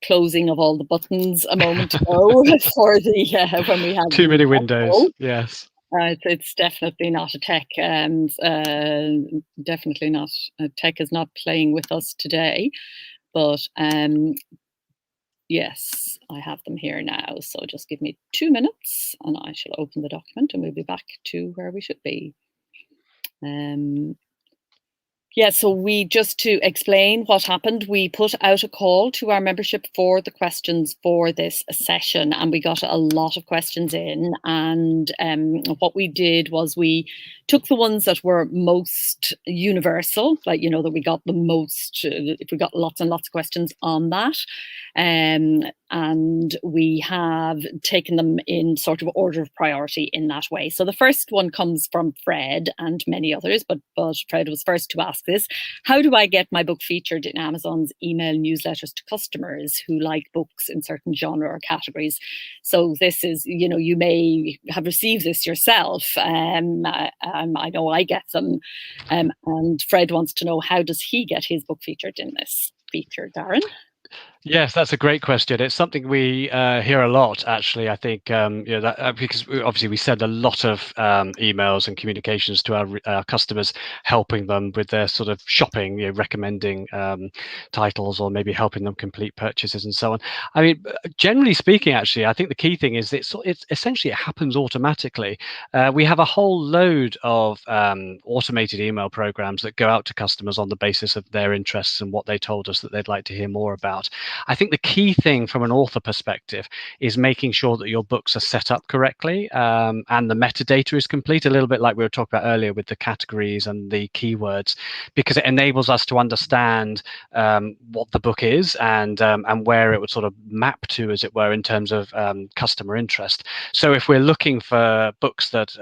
closing of all the buttons a moment ago for the when we had too many windows. Yes, it's definitely not a tech, definitely not. Tech is not playing with us today, but yes, I have them here now. So just give me 2 minutes, and I shall open the document, and we'll be back to where we should be. Yeah, so we, just to explain what happened, we put out a call to our membership for the questions for this session, and we got a lot of questions in. And what we did was we took the ones that were most universal, like, you know, that we got the most, if we got lots and lots of questions on that. And we have taken them in sort of order of priority in that way. So the first one comes from Fred and many others, but Fred was first to ask this. How do I get my book featured in Amazon's email newsletters to customers who like books in certain genre or categories? So this is, you know, you may have received this yourself. I know I get them. And Fred wants to know, how does he get his book featured in this feature, Darren? Yes, that's a great question. It's something we hear a lot, actually. I think you know, that, because obviously we send a lot of emails and communications to our customers, helping them with their sort of shopping, you know, recommending titles or maybe helping them complete purchases and so on. I mean, generally speaking, actually, I think the key thing is it's essentially it happens automatically. We have a whole load of automated email programs that go out to customers on the basis of their interests and what they told us that they'd like to hear more about. I think the key thing from an author perspective is making sure that your books are set up correctly, and the metadata is complete, a little bit like we were talking about earlier with the categories and the keywords, because it enables us to understand what the book is, and where it would sort of map to, as it were, in terms of customer interest. So if we're looking for books that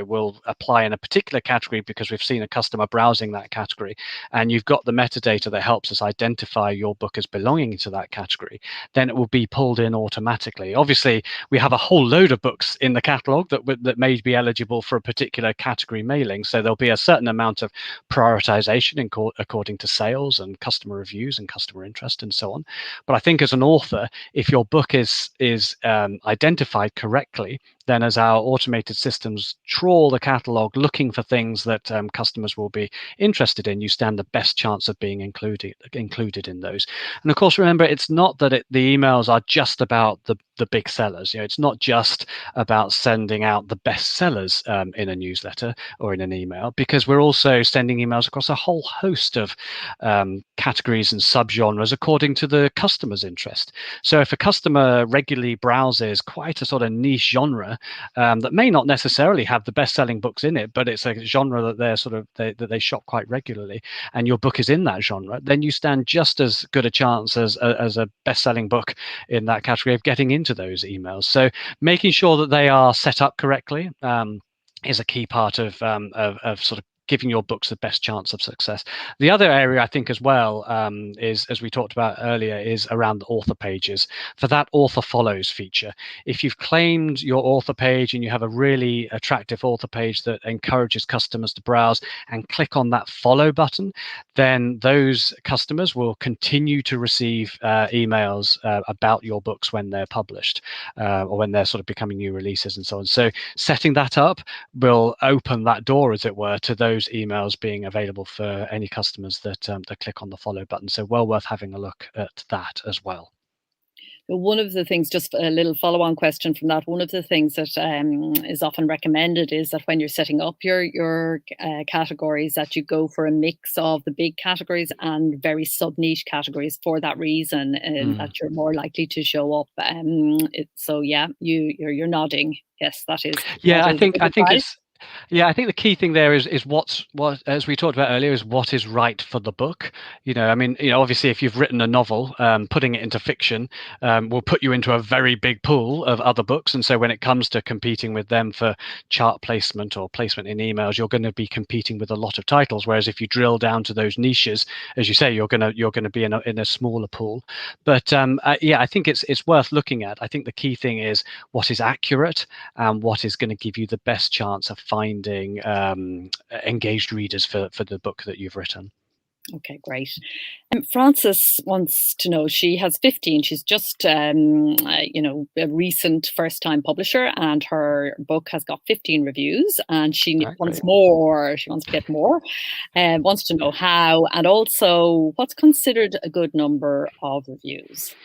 will apply in a particular category because we've seen a customer browsing that category, and you've got the metadata that helps us identify your book as belonging to that category, then it will be pulled in automatically. Obviously, we have a whole load of books in the catalogue that may be eligible for a particular category mailing, so there'll be a certain amount of prioritization according to sales and customer reviews and customer interest and so on. But I think as an author, if your book is identified correctly, then as our automated systems trawl the catalogue looking for things that customers will be interested in, you stand the best chance of being included in those. And of course, remember, it's not that the emails are just about the big sellers. It's not just about sending out the best sellers in a newsletter or in an email, because we're also sending emails across a whole host of categories and subgenres according to the customer's interest. So if a customer regularly browses quite a sort of niche genre that may not necessarily have the best-selling books in it, but it's a genre that they shop quite regularly, and your book is in that genre, then you stand just as good a chance as a best-selling book in that category of getting into those emails. So making sure that they are set up correctly is a key part of sort of giving your books the best chance of success. The other area I think as well is, as we talked about earlier, is around the author pages. For that author follows feature, if you've claimed your author page and you have a really attractive author page that encourages customers to browse and click on that follow button, then those customers will continue to receive emails about your books when they're published, or when they're sort of becoming new releases and so on. So setting that up will open that door, as it were, to those emails being available for any customers that click on the follow button. So well worth having a look at that as well. One of the things, just a little follow-on question from that, one of the things that is often recommended is that when you're setting up your categories, that you go for a mix of the big categories and very sub-niche categories, for that reason, that you're more likely to show up. So yeah, you're nodding. Yes, that is. Yeah, that I is think good advice. it's. Yeah, I think the key thing there is what, as we talked about earlier, is what is right for the book. I mean, obviously, if you've written a novel, putting it into fiction will put you into a very big pool of other books, and so when it comes to competing with them for chart placement or placement in emails, you're going to be competing with a lot of titles. Whereas if you drill down to those niches, as you say, you're going to be in a smaller pool. But yeah, I think it's worth looking at. I think the key thing is what is accurate and what is going to give you the best chance of finding engaged readers for the book that you've written. Okay, great. Frances wants to know, she has 15. She's just, a recent first-time publisher, and her book has got 15 reviews, and she wants more. She wants to get more, and wants to know how, and also what's considered a good number of reviews.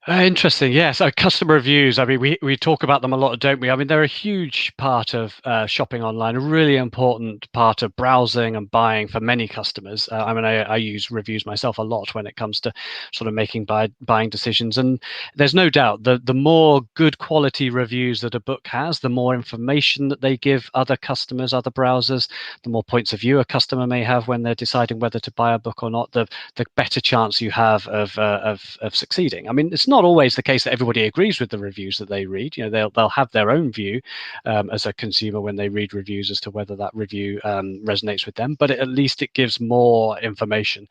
Interesting. Yes. So customer reviews, I mean, we talk about them a lot, don't we? I mean, they're a huge part of shopping online, a really important part of browsing and buying for many customers. I mean, I use reviews myself a lot when it comes to sort of making buying decisions. And there's no doubt that the more good quality reviews that a book has, the more information that they give other customers, other browsers, the more points of view a customer may have when they're deciding whether to buy a book or not, the better chance you have of succeeding. I mean, it's not always the case that everybody agrees with the reviews that they read. They'll have their own view as a consumer when they read reviews as to whether that review resonates with them, but at least it gives more information.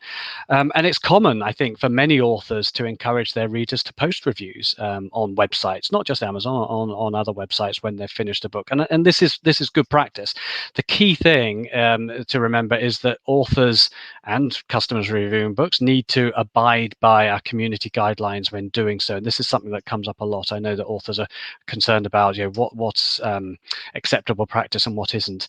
And it's common, I think, for many authors to encourage their readers to post reviews on websites, not just Amazon, on other websites when they've finished a book. And this is good practice. The key thing to remember is that authors and customers reviewing books need to abide by our community guidelines when doing doing so. And this is something that comes up a lot. I know that authors are concerned about, what's acceptable practice and what isn't.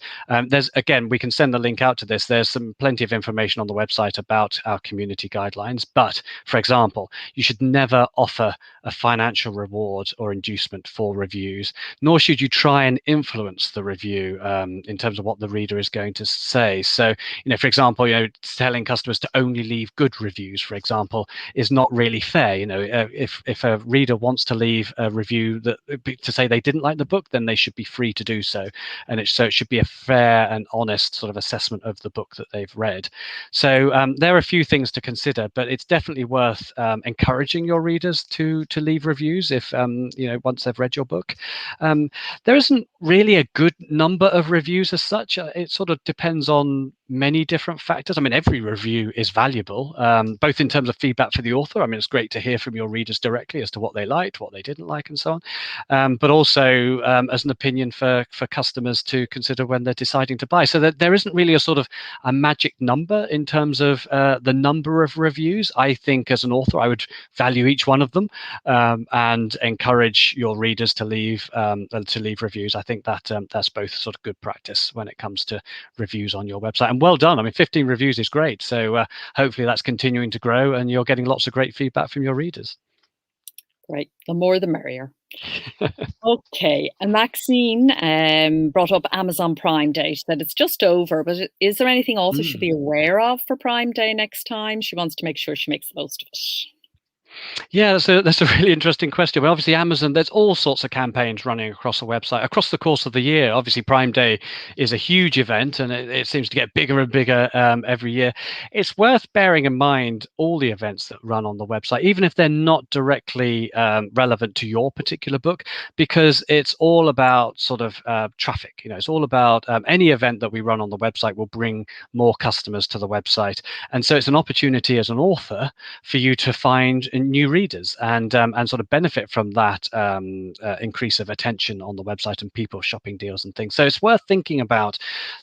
Again, we can send the link out to this. There's plenty of information on the website about our community guidelines. But for example, you should never offer a financial reward or inducement for reviews, nor should you try and influence the review in terms of what the reader is going to say. So, for example, telling customers to only leave good reviews, for example, is not really fair. If a reader wants to leave a review to say they didn't like the book, then they should be free to do so. And it should be a fair and honest sort of assessment of the book that they've read. So there are a few things to consider, but it's definitely worth encouraging your readers to leave reviews if once they've read your book. There isn't really a good number of reviews as such. It sort of depends on many different factors. I mean, every review is valuable, both in terms of feedback for the author. I mean, it's great to hear from your readers directly as to what they liked, what they didn't like, and so on. But also as an opinion for customers to consider when they're deciding to buy. So that there isn't really a sort of a magic number in terms of the number of reviews. I think as an author, I would value each one of them and encourage your readers to leave reviews. I think that that's both sort of good practice when it comes to reviews on your website. And well done. I mean, 15 reviews is great. So hopefully that's continuing to grow and you're getting lots of great feedback from your readers. Great. The more the merrier. Okay. And Maxine brought up Amazon Prime Day. She said it's just over, but is there anything authors should be aware of for Prime Day next time? She wants to make sure she makes the most of it. Yeah, that's a really interesting question. Well, obviously, Amazon, there's all sorts of campaigns running across the website across the course of the year. Obviously, Prime Day is a huge event, and it seems to get bigger and bigger every year. It's worth bearing in mind all the events that run on the website, even if they're not directly relevant to your particular book, because it's all about sort of traffic. It's all about any event that we run on the website will bring more customers to the website. And so it's an opportunity as an author for you to find new readers and sort of benefit from that increase of attention on the website and people shopping deals and things. So it's worth thinking about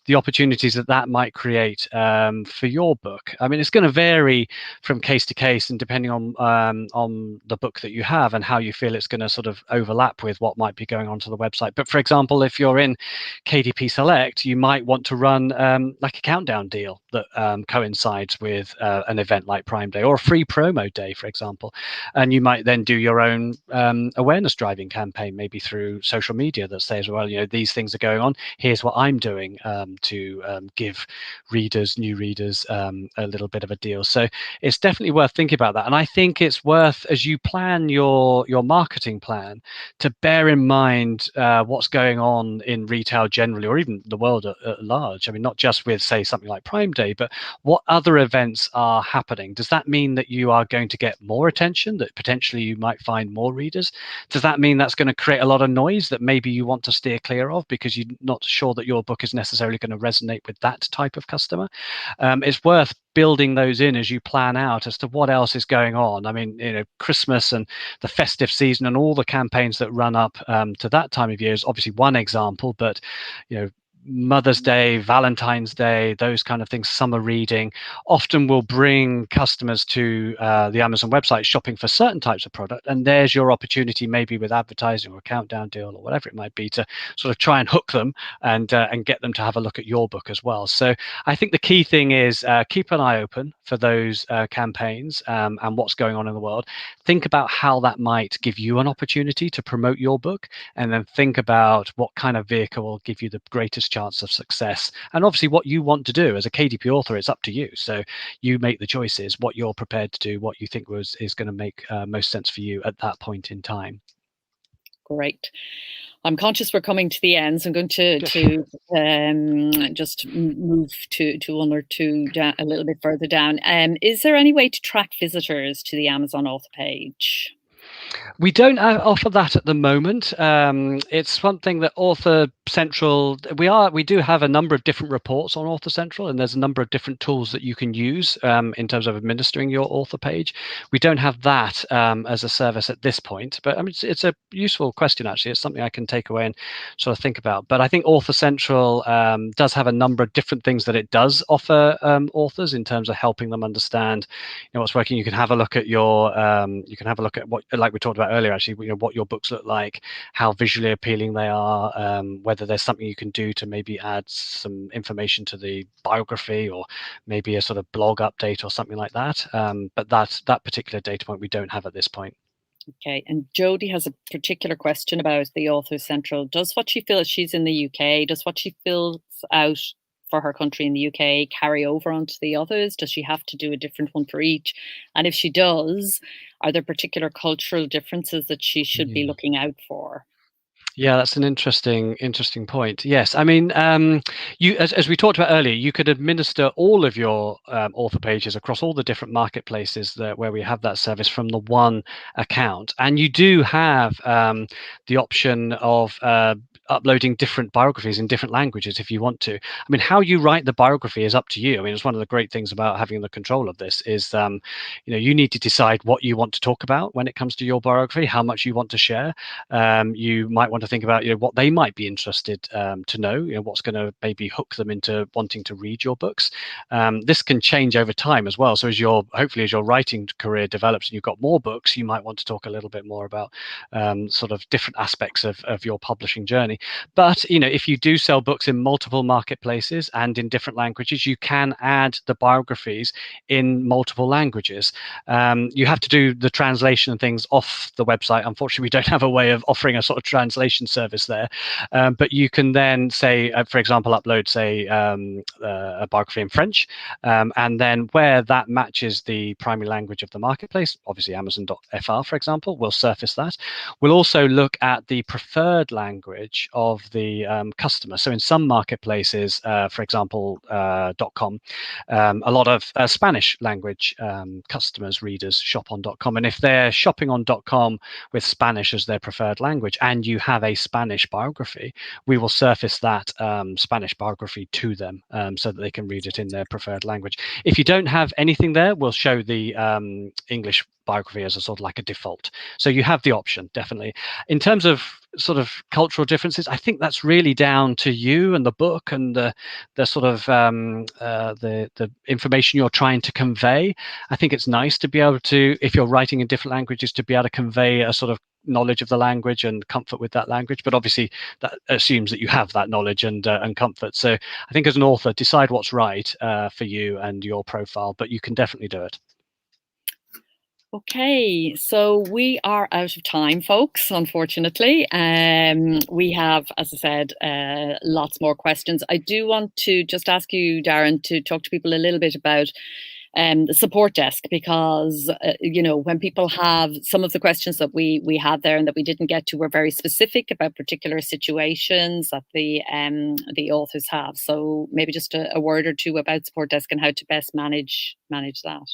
the opportunities that might create for your book. I mean, it's going to vary from case to case and depending on the book that you have and how you feel it's going to sort of overlap with what might be going on to the website. But for example, if you're in KDP Select, you might want to run like a countdown deal that coincides with an event like Prime Day or a free promo day, for example. And you might then do your own awareness driving campaign, maybe through social media, that says, well, these things are going on. Here's what I'm doing to give new readers a little bit of a deal. So it's definitely worth thinking about that. And I think it's worth, as you plan your marketing plan, to bear in mind what's going on in retail generally, or even the world at large. I mean, not just with, say, something like Prime Day, but what other events are happening. Does that mean that you are going to get more attention, that potentially you might find more readers? Does that mean that's going to create a lot of noise that maybe you want to steer clear of because you're not sure that your book is necessarily going to resonate with that type of customer? It's worth building those in as you plan out as to what else is going on. I mean, Christmas and the festive season and all the campaigns that run up to that time of year is obviously one example, but Mother's Day, Valentine's Day, those kind of things, summer reading, often will bring customers to the Amazon website shopping for certain types of product. And there's your opportunity, maybe with advertising or a countdown deal or whatever it might be, to sort of try and hook them and get them to have a look at your book as well. So I think the key thing is keep an eye open for those campaigns and what's going on in the world. Think about how that might give you an opportunity to promote your book, and then think about what kind of vehicle will give you the greatest chance of success. And obviously what you want to do as a KDP author, it's up to you. So you make the choices, what you're prepared to do, what you think is going to make most sense for you at that point in time. Great. I'm conscious we're coming to the end, so I'm going to just move to one or two down, a little bit further down. Is there any way to track visitors to the Amazon author page? We don't offer that at the moment. It's something that Author Central, we do have a number of different reports on Author Central, and there's a number of different tools that you can use in terms of administering your author page. We don't have that as a service at this point, but I mean, it's a useful question, actually. It's something I can take away and sort of think about. But I think Author Central does have a number of different things that it does offer authors in terms of helping them understand what's working. You can have a look at what like we talked about earlier, actually, what your books look like, how visually appealing they are, whether there's something you can do to maybe add some information to the biography, or maybe a sort of blog update or something like that. But that particular data point we don't have at this point. Okay, and Jodie has a particular question about the Authors Central. Does what she feels, she's in the UK, does what she fills out for her country in the UK carry over onto the others? Does she have to do a different one for each? And if she does, are there particular cultural differences that she should be looking out for? Yeah, that's an interesting point. Yes, I mean, as we talked about earlier, you could administer all of your author pages across all the different marketplaces where we have that service from the one account, and you do have the option of uploading different biographies in different languages if you want to. I mean, how you write the biography is up to you. I mean, it's one of the great things about having the control of this is, you need to decide what you want to talk about when it comes to your biography, how much you want to share. You might want to think about what they might be interested to know, what's going to maybe hook them into wanting to read your books. This can change over time as well. So hopefully as your writing career develops and you've got more books, you might want to talk a little bit more about sort of different aspects of your publishing journey. But if you do sell books in multiple marketplaces and in different languages, you can add the biographies in multiple languages. You have to do the translation and things off the website. Unfortunately, we don't have a way of offering a sort of translation service there, but you can then say, for example, upload a biography in French, and then where that matches the primary language of the marketplace, obviously Amazon.fr, for example, will surface that. We'll also look at the preferred language of the customer. So in some marketplaces, for example, .com, a lot of Spanish language customers, readers shop on .com, and if they're shopping on .com with Spanish as their preferred language and you have a Spanish biography, we will surface that Spanish biography to them so that they can read it in their preferred language. If you don't have anything there, we'll show the English biography as a sort of like a default. So you have the option, definitely. In terms of sort of cultural differences, I think that's really down to you and the book and the sort of the information you're trying to convey. I think it's nice to be able to, if you're writing in different languages, to be able to convey a sort of knowledge of the language and comfort with that language. But obviously that assumes that you have that knowledge and comfort. So I think as an author, decide what's right for you and your profile, but you can definitely do it. Okay, so we are out of time, folks, unfortunately. We have, as I said, lots more questions. I do want to just ask you, Darren, to talk to people a little bit about the support desk, because when people have some of the questions that we had there and that we didn't get to were very specific about particular situations that the authors have. So maybe just a word or two about support desk and how to best manage that.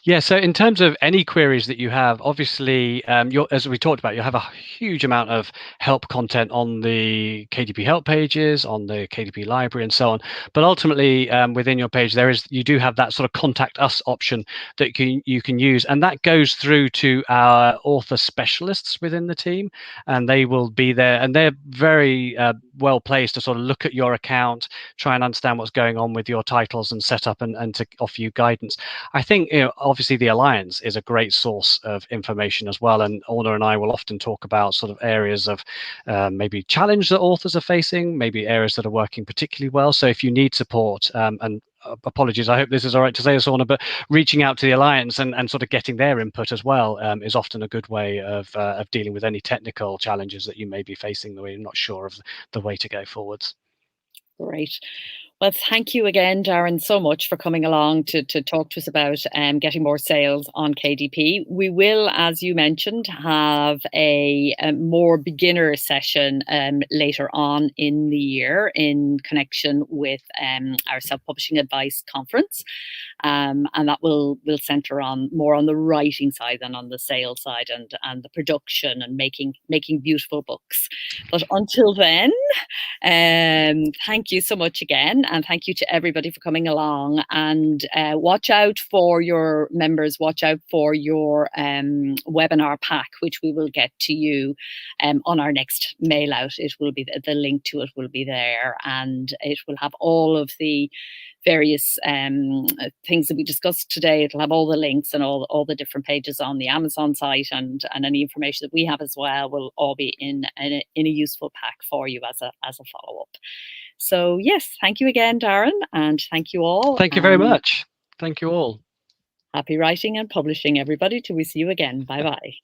Yeah, so in terms of any queries that you have, obviously, as we talked about, you have a huge amount of help content on the KDP help pages, on the KDP library, and so on. But ultimately, within your page, you do have that sort of contact us option that you can use, and that goes through to our author specialists within the team, and they will be there, and they're very well placed to sort of look at your account, try and understand what's going on with your titles and setup, and to offer you guidance. I think obviously the Alliance is a great source of information as well, and Orna and I will often talk about sort of areas of maybe challenge that authors are facing, maybe areas that are working particularly well. So if you need support, and apologies, I hope this is all right to say this, Orna, but reaching out to the Alliance and sort of getting their input as well is often a good way of dealing with any technical challenges that you may be facing that you're not sure of the way to go forwards. Great. Well, thank you again, Darren, so much for coming along to talk to us about getting more sales on KDP. We will, as you mentioned, have a more beginner session later on in the year in connection with our self-publishing advice conference. And that will centre on more on the writing side than on the sales side and the production and making beautiful books. But until then, thank you so much again. and thank you to everybody for coming along. And watch out for your members, watch out for your webinar pack, which we will get to you on our next mail out. It will be the link to it will be there, and it will have all of the various things that we discussed today. It'll have all the links and all the different pages on the Amazon site, and any information that we have as well will all be in a useful pack for you as a follow-up. So yes, thank you again, Darren, and thank you all. Thank you very much. Thank you all. Happy writing and publishing, everybody, till we see you again. Bye bye.